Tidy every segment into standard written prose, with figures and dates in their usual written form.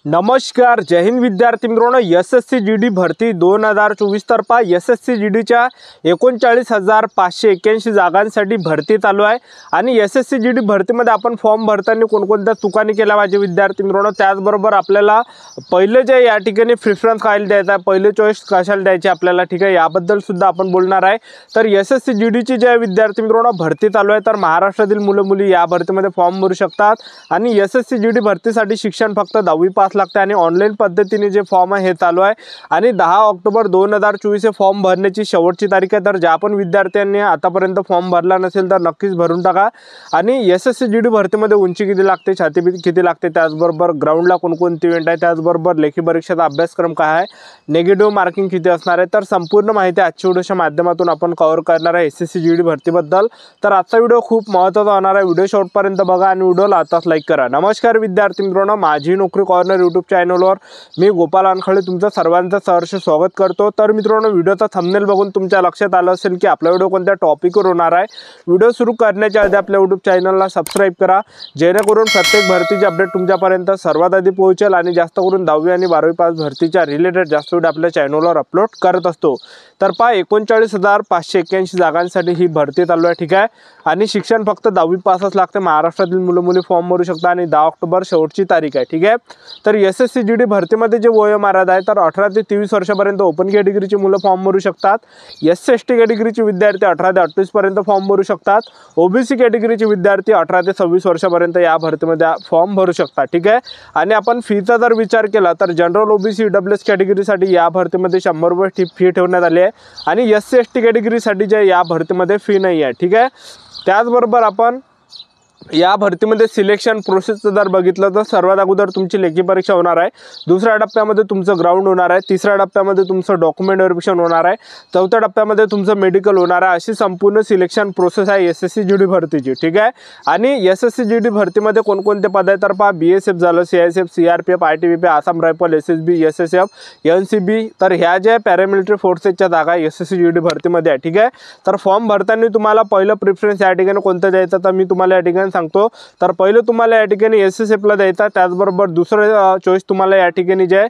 नमस्कार, जय हिंद विद्यार्थी मित्रांनो। एसएससी जीडी भरती 2024 तर्फा एसएससी जीडीच्या 39,581 जागांसाठी भरती चालू आहे। आणि एसएससी जीडी भरतीमध्ये आपण फॉर्म भरताना कोणकोणत्या चुकांनी केल्या पाहिजे विद्यार्थी मित्रांनो, त्याचबरोबर आपल्याला पहिले जे या ठिकाणी प्रेफरन्स काय द्यायचा आहे, पहिले चॉईस कशाला द्यायची आपल्याला, ठीक आहे, याबद्दल सुद्धा आपण बोलणार आहे। तर एसएससी जीडीची जे विद्यार्थी मित्रांनो भरती चालू आहे, तर महाराष्ट्रातील मुलं मुली या भरतीमध्ये फॉर्म भरू शकतात। आणि एसएससी जीडी भरतीसाठी शिक्षण फक्त 10वी पास लागते आणि ऑनलाईन पद्धतीने जे फॉर्म आहे हे चालू आहे। आणि 10 ऑक्टोबर 2024 हे फॉर्म भरण्याची शेवटची तारीख आहे। तर ज्या पण विद्यार्थ्यांनी आतापर्यंत फॉर्म भरला नसेल तर नक्कीच भरून टाका। आणि एसएससी जीडी भरतीमध्ये उंची किती लागते, छाती किती लागते, त्याचबरोबर ग्राउंडला कोणकोणते इव्हेंट आहे, त्याचबरोबर लेखी परीक्षेचा अभ्यासक्रम काय आहे, नेगेटिव्ह मार्किंग किती असणार आहे, तर संपूर्ण माहिती आजच्या व्हिडिओच्या माध्यमातून आपण कव्हर करणार आहे एसएससी जीडी भरतीबद्दल। तर आजचा व्हिडिओ खूप महत्त्वाचा होणार आहे, व्हिडिओ शेवटपर्यंत बघा आणि व्हिडिओला आताच लाईक करा। नमस्कार विद्यार्थी मित्रांनो, माझी नोकरी कॉर्नर यूट्यूब चॅनलवर मी गोपाल अनखळे तुमचं सर्वांचं सहर्ष स्वागत करतो। तर मित्रांनो, व्हिडिओचा थंबनेल बघून तुमच्या लक्षात आलं असेल की आपला व्हिडिओ कोणत्या टॉपिकवर होणार आहे। व्हिडिओ सुरू करण्याच्या आधी आपल्या यूट्यूब चॅनलला सबस्क्राइब करा, जेणेकरून प्रत्येक भरतीचे अपडेट तुमच्यापर्यंत सर्वात आधी पोहोचेल। आणि जास्त करून 10वी आणि 12वी पास भरतीच्या रिलेटेड जास्त व्हिडिओ आपल्या चॅनलवर अपलोड करत असतो। तर 39,581 जागांसाठी ही भरती चालू आहे, ठीक आहे। आणि शिक्षण फक्त 10वी पासच लागते। महाराष्ट्रातील मुलं मुली फॉर्म भरू शकतात आणि 10 ऑक्टोबर शेवटची तारीख आहे, ठीक आहे। तर एसएससी जीडी भरतीमध्ये जे वयोमर्यादा आहे तर 18 ते 23 वर्षापर्यंत ओपन कॅटेगरीची मुलं फॉर्म भरू शकतात। एससी एसटी कॅटेगरीचे विद्यार्थी 18 ते 28 पर्यंत फॉर्म भरू शकतात। ओबीसी कॅटेगरीचे विद्यार्थी 18 ते 26 वर्षापर्यंत या भरतीमध्ये फॉर्म भरू शकतात, ठीक आहे। आणि आपण फीचा जर विचार केला तर जनरल ओबीसी ईडब्ल्यूएस कॅटेगरीसाठी या भरतीमध्ये 100 रुपये फी ठेवण्यात आली आहे। आणि एससी एसटी कॅटेगरीसाठी जे या भरतीमध्ये फी नाही आहे, ठीक आहे। त्याचबरोबर आपण या भरतीमध्ये सिलेक्शन प्रोसेसचं जर बघितलं तर सर्वात अगोदर तुमची लेखी परीक्षा होणार आहे, दुसऱ्या टप्प्यामध्ये तुमचं ग्राउंड होणार आहे, तिसऱ्या टप्प्यामध्ये तुमचं डॉक्युमेंट व्हेरिफिकेशन होणार आहे, चौथ्या टप्प्यामध्ये तुमचं मेडिकल होणार आहे। अशी संपूर्ण सिलेक्शन प्रोसेस आहे एसएससी जीडी भरतीची, ठीक आहे। आणि एसएससी जीडी भरतीमध्ये कोणकोणते पद आहेत तर पहा, बीएसएफ झालं, CISF, CRPF, ITBP, Assam rifle, SSB, SSF, NCB, तर ह्या ज्या पॅरामिलिटरी फोर्सेसच्या जागा एसएससी जीडी भरतीमध्ये आहे, ठीक आहे। तर फॉर्म भरताना तुम्हाला पहिलं प्रेफरन्स या ठिकाणी कोणतं द्यायचं तर मी तुम्हाला या ठिकाणी सांगतो। तर पहिलं तुम्हाला या ठिकाणी एसएसएफला द्यायचा, त्याचबरोबर दुसरं चॉईस तुम्हाला या ठिकाणी जे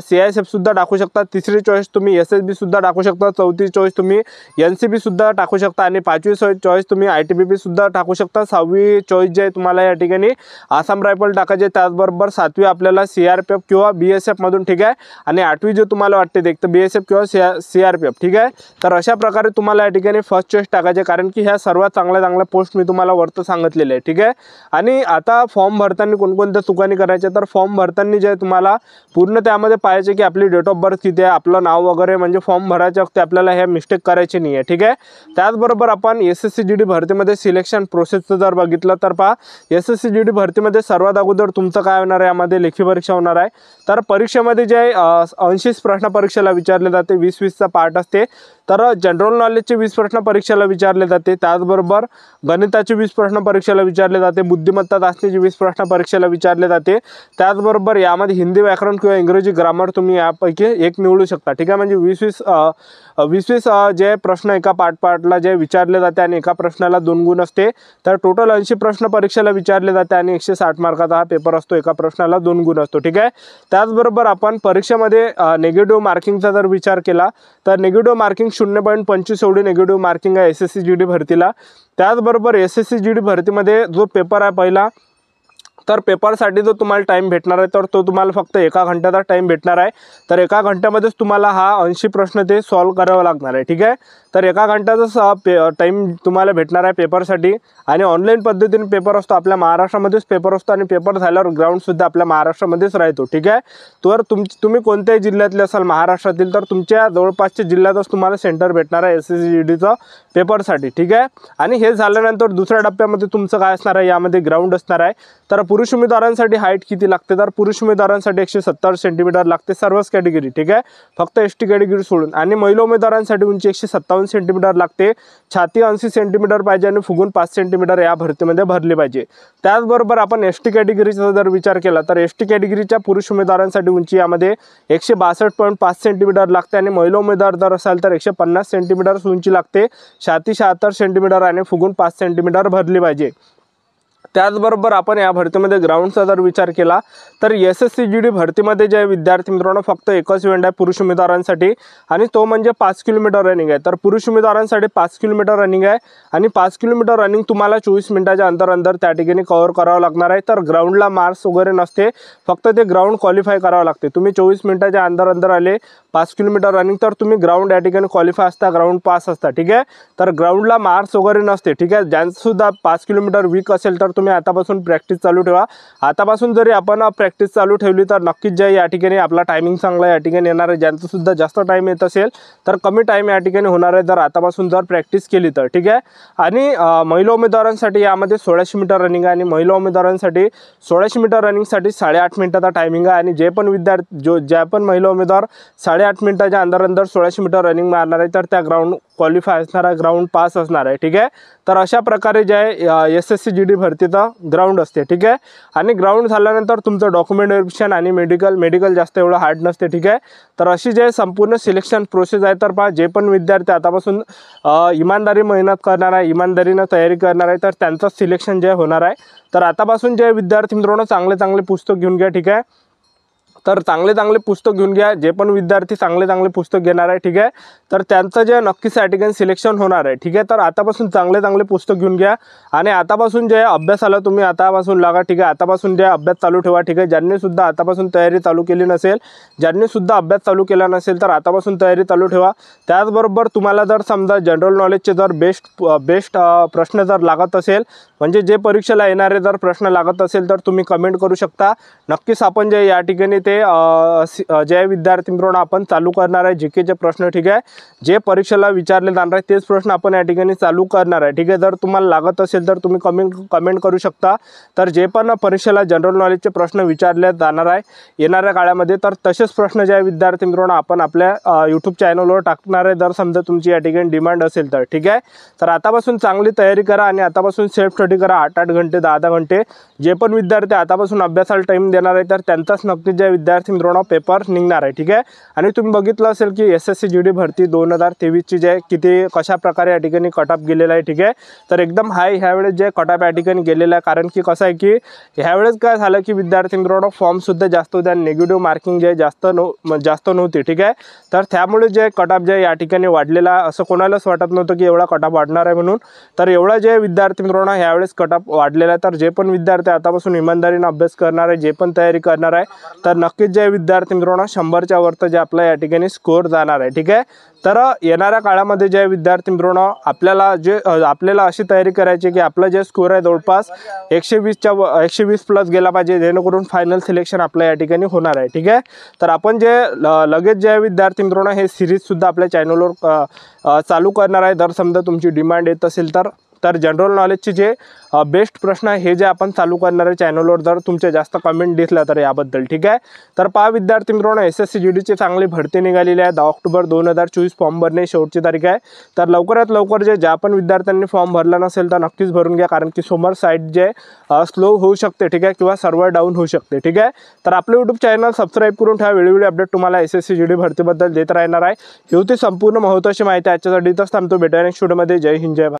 सीआयएसएफ सुद्धा टाकू शकता, तिसरी चॉईस तुम्ही एसएसबी सुद्धा टाकू शकता, चौथी चॉईस तुम्ही एनसीबी सुद्धा टाकू शकता आणि पाचवी चॉईस तुम्ही आयटीबीपी सुद्धा टाकू शकता। सहावी चॉईस जे तुम्हाला या ठिकाणी आसाम रायफल टाकायचे, त्याचबरोबर सातवी आपल्याला सीआरपीएफ किंवा बीएसएफ मधून, ठीक आहे। आणि आठवी जे तुम्हाला वाटते ते बीएसएफ किंवा सीआरपीएफ, ठीक आहे। तर अशा प्रकारे तुम्हाला या ठिकाणी फर्स्ट चॉईस टाकायचे, कारण की ह्या सर्वात चांगल्या पोस्ट मी तुम्हाला वरती सांगितलेले आहे, ठीक आहे। आणि आता फॉर्म भरताना कोणकोणत्या चुकांनी करायच्या तर फॉर्म भरताना जे तुम्हाला पूर्ण त्यामध्ये पाहायचे की आपली डेट ऑफ बर्थ किती आहे, आपलं नाव वगैरे, म्हणजे फॉर्म भरायच्या वक्ती आपल्याला ह्या मिस्टेक करायची नाही आहे, ठीक आहे। त्याचबरोबर आपण एसएससी जीडी भरतीमध्ये सिलेक्शन प्रोसेसचं जर बघितलं तर पहा, एसएससी जीडी भरतीमध्ये सर्वात अगोदर तुमचं काय होणार आहे, यामध्ये लेखी परीक्षा होणार आहे। तर परीक्षेमध्ये जे 80 प्रश्न परीक्षेला विचारले जाते, 20-20चा पार्ट असते। तर जनरल नॉलेजचे 20 प्रश्न परीक्षेला विचारले जाते, त्याचबरोबर गणिताचे 20 प्रश्न परीक्षेला विचारले जाते, बुद्धिमत्ता चाचणीचे 20 प्रश्न परीक्षेला विचारले जाते। त्याचबरोबर यामध्ये हिंदी व्याकरण किंवा इंग्रजी ग्रामर तुम्ही यापैकी एक निवडू शकता, ठीक आहे। म्हणजे 20-20 जे प्रश्न एका पार्टला जे विचारले जाते आणि एका प्रश्नाला 2 गुण असते। तर टोटल 80 प्रश्न परीक्षेला विचारले जाते आणि 160 मार्काचा हा पेपर असतो, एका प्रश्नाला 2 गुण असतो, ठीक आहे। त्याचबरोबर आपण परीक्षेमध्ये नेगेटिव्ह मार्किंगचा जर विचार केला तर नेगेटिव्ह मार्किंग 0.25 एवढी नेगेटिव्ह मार्किंग आहे एसएससी जीडी भरतीला। त्याचबरोबर एसएससी जीडी भरतीमध्ये जो पेपर आहे पहिला, तर पेपरसाठी जो तुम्हाला टाईम भेटणार आहे तर तो तुम्हाला फक्त 1 घंट्याचा टाईम भेटणार आहे। तर 1 घंट्यामध्येच तुम्हाला हा 80 प्रश्न ते सॉल्व करावं लागणार आहे, ठीक आहे। तर 1 घंट्याचा टाईम तुम्हाला भेटणार आहे पेपरसाठी। आणि ऑनलाईन पद्धतीने पेपर असतो, आपल्या महाराष्ट्रामध्येच पेपर असतो आणि पेपर झाल्यावर ग्राउंडसुद्धा आपल्या महाराष्ट्रामध्येच राहतो, ठीक आहे। तर तुम्ही कोणत्याही जिल्ह्यातले असाल महाराष्ट्रातील तर तुमच्या जवळपासच्या जिल्ह्यातच तुम्हाला सेंटर भेटणार आहे एसएससी जीडीचं पेपरसाठी, ठीक आहे। आणि हे झाल्यानंतर दुसऱ्या टप्प्यामध्ये तुमचं काय असणार आहे, यामध्ये ग्राउंड असणार आहे। तर पुरुष उमेदवारांसाठी हाईट किती लागते तर पुरुष उमेदवारांसाठी 170 सेंटीमीटर लागते सर्वच कॅटेगरी, ठीक आहे, फक्त एसटी कॅटेगरी सोडून। आणि महिला उमेदवारांसाठी उंची 157 सेंटीमीटर लागते, छाती 80 सेंटीमीटर पाहिजे आणि फुगून 5 सेंटीमीटर या भरतीमध्ये भरली पाहिजे। त्याचबरोबर आपण एसटी कॅटेगरीचा जर विचार केला तर एसटी कॅटेगरीच्या पुरुष उमेदवारांसाठी उंची यामध्ये 162.5 सेंटीमीटर लागते आणि महिला उमेदवार जर असाल तर 150 सेंटीमीटर उंची लागते, छाती 76 सेंटीमीटर आणि फुगून 5 सेंटीमीटर भरली पाहिजे। त्याचबरोबर आपण या भरतीमध्ये ग्राउंडचा जर विचार केला तर SSC GD भरतीमध्ये जे विद्यार्थी मित्रांनो फक्त एकच इव्हेंट आहे पुरुष उमेदवारांसाठी आणि तो म्हणजे 5 किलोमीटर रनिंग आहे। तर पुरुष उमेदवारांसाठी 5 किलोमीटर रनिंग आहे आणि 5 किलोमीटर रनिंग तुम्हाला 24 मिनिटाच्या अंतर त्या ठिकाणी कव्हर करावं लागणार आहे। तर ग्राउंडला मार्क्स वगैरे नसते, फक्त ते ग्राउंड क्वालिफाय करावं लागते। तुम्ही 24 मिनिटाच्या अंतर आले 5 किलोमीटर रनिंग तर तुम्ही ग्राउंड या ठिकाणी क्वालिफाय असता, ग्राउंड पास असता, ठीक आहे। तर ग्राउंडला मार्क्स वगैरे नसते, ठीक आहे। ज्यांचंसुद्धा 5 किलोमीटर वीक असेल तर तुम्ही आतापासून प्रॅक्टिस चालू ठेवा। आतापासून जरी आपण प्रॅक्टिस चालू ठेवली तर नक्कीच जे या ठिकाणी आपला टायमिंग चांगला या ठिकाणी येणार आहे। ज्यांचंसुद्धा जास्त टाईम येत असेल तर कमी टाईम या ठिकाणी होणार आहे जर आतापासून जर प्रॅक्टिस केली तर, ठीक आहे। आणि महिला उमेदवारांसाठी यामध्ये 1600 मीटर रनिंग आहे आणि महिला उमेदवारांसाठी 1600 मीटर रनिंगसाठी 8.5 मिनिटाचा टायमिंग आहे आणि जे पण विद्यार्थी ज्या पण महिला उमेदवार 8.5 मिनिटाच्या अंदर 1600 मीटर रनिंग मारणार आहे तर त्या ग्राउंड क्वालिफाय असणार आहे, ग्राउंड पास असणार आहे, ठीक आहे। तर अशा प्रकारे जे आहे SSC GD भरतीचा ग्राउंड असते, ठीक आहे। आणि ग्राउंड झाल्यानंतर तुमचं डॉक्युमेंट व्हेरिफिकेशन आणि मेडिकल जास्त एवढं हार्ड नसते, ठीक आहे। तर अशी जे संपूर्ण सिलेक्शन प्रोसेस आहे तर पहा जे पण विद्यार्थी आतापासून इमानदारी मेहनत करणार आहे, इमानदारीनं तयारी करणार आहे तर त्यांचं सिलेक्शन जे होणार आहे। तर आतापासून जे विद्यार्थी मित्रांनो चांगले पुस्तक घेऊन घ्या, ठीक आहे। तर चांगले पुस्तक घेऊन घ्या, जे पण विद्यार्थी चांगले पुस्तक घेणार आहे, ठीक आहे। तर त्यांचं जे नक्कीच या ठिकाणी सिलेक्शन होणार आहे, ठीक आहे। तर आतापासून चांगले पुस्तक घेऊन घ्या आणि आतापासून जे अभ्यासाला तुम्ही आतापासून लागा, ठीक आहे। आतापासून जे अभ्यास चालू ठेवा, ठीक आहे। ज्यांनी सुद्धा आतापासून तयारी चालू केली नसेल, ज्यांनी सुद्धा अभ्यास चालू केला नसेल तर आतापासून तयारी चालू ठेवा। त्याचबरोबर तुम्हाला जर समजा जनरल नॉलेजचे जर बेस्ट प्रश्न जर लागत असेल, म्हणजे जे परीक्षेला येणारे जर प्रश्न लागत असेल तर तुम्ही कमेंट करू शकता। नक्कीच आपण जे या ठिकाणी ते जे विद्यार्थी मित्रांनो आपण चालू करणार आहे जीकेचे प्रश्न, ठीक आहे। जे परीक्षेला विचारले जाणार आहे तेच प्रश्न आपण या ठिकाणी चालू करणार आहे, ठीक आहे। जर तुम्हाला लागत असेल तर तुम्ही कमेंट करू शकता। तर जे पण परीक्षेला जनरल नॉलेजचे प्रश्न विचारले जाणार आहे येणाऱ्या काळामध्ये तर तसेच प्रश्न जे विद्यार्थी मित्रांनो आपण आपल्या YouTube चॅनलवर टाकणार आहे जर समजा तुमची या ठिकाणी डिमांड असेल तर, ठीक आहे। तर आतापासून चांगली तयारी करा आणि आतापासून सेल्फ स्टडी करा 8-8 घंटे 10-10 घंटे। जे पण विद्यार्थी आतापासून अभ्यासाला टाईम देणार आहे तर त्यांचाच नक्कीच जे विद्यार्थी मित्रांनो पेपर निघणार आहे, ठीक आहे। आणि तुम्ही बघितलं असेल की SSC GD भरती 2023 ची जे किती कशा प्रकारे या ठिकाणी कटअप गेलेला आहे, ठीक आहे। तर एकदम हाय ह्यावेळेस जे कटअप या ठिकाणी गेलेला आहे, कारण की कसं आहे की ह्यावेळेस काय झालं की विद्यार्थी मित्रांनो फॉर्म सुद्धा जास्त होते आणि निगेटिव्ह मार्किंग जे जास्त नव्हती, ठीक आहे। तर त्यामुळे जे कटअप जे या ठिकाणी वाढलेला असं कोणालाच वाटत नव्हतं की एवढा कटअप वाढणार आहे म्हणून। तर एवढा जे विद्यार्थी मित्रांनो ह्यावेळेस कटअप वाढलेला आहे। तर जे पण विद्यार्थी आतापासून इमानदारीने अभ्यास करणार आहे, जे पण तयारी करणार आहे तर नक्कीच जे विद्यार्थी मित्रांनो 100च्या वरती जे आपल्या या ठिकाणी स्कोर जाणार आहे, ठीक आहे। तर येणाऱ्या काळामध्ये जे विद्यार्थी मित्रांनो आपल्याला अशी तयारी करायची की आपला जे स्कोर आहे जवळपास 120 प्लस गेला पाहिजे, जेणेकरून फायनल सिलेक्शन आपल्या या ठिकाणी होणार आहे, ठीक आहे। तर आपण जे लगेच जे विद्यार्थी मित्रांनो हे सिरीज सुद्धा आपल्या चॅनलवर चालू करणार आहे जर समजा तुमची डिमांड येत असेल तर जनरल नॉलेजचे जे बेस्ट प्रश्न आहे हे जे आपण चालू करणार आहे चॅनलवर जर तुमचे जास्त कमेंट दिसल्या तर याबद्दल, ठीक आहे। तर पहा विद्यार्थी मित्रांनो SSC GD ची चांगली भरती निघालेली आहे। 10 ऑक्टोबर 2024 फॉर्म भरणे शेवटची तारीख आहे। तर लवकरात लवकर ज्या पण विद्यार्थ्यांनी फॉर्म भरला नसेल तर नक्कीच भरून घ्या, कारण की समोर साईट जे स्लो होऊ शकते, ठीक आहे, किंवा सर्व्हर डाऊन होऊ शकते, ठीक आहे। तर आपले YouTube चॅनल सबस्क्राईब करून ठेवा, वेळोवेळी अपडेट तुम्हाला SSC GD भरतीबद्दल देत राहणार आहे। ही होती संपूर्ण महत्त्वाची माहिती आजच्यासाठी, इथंच थांबतो, भेटूया नेक्स्ट व्हिडिओमध्ये। जय हिंद, जय भारत।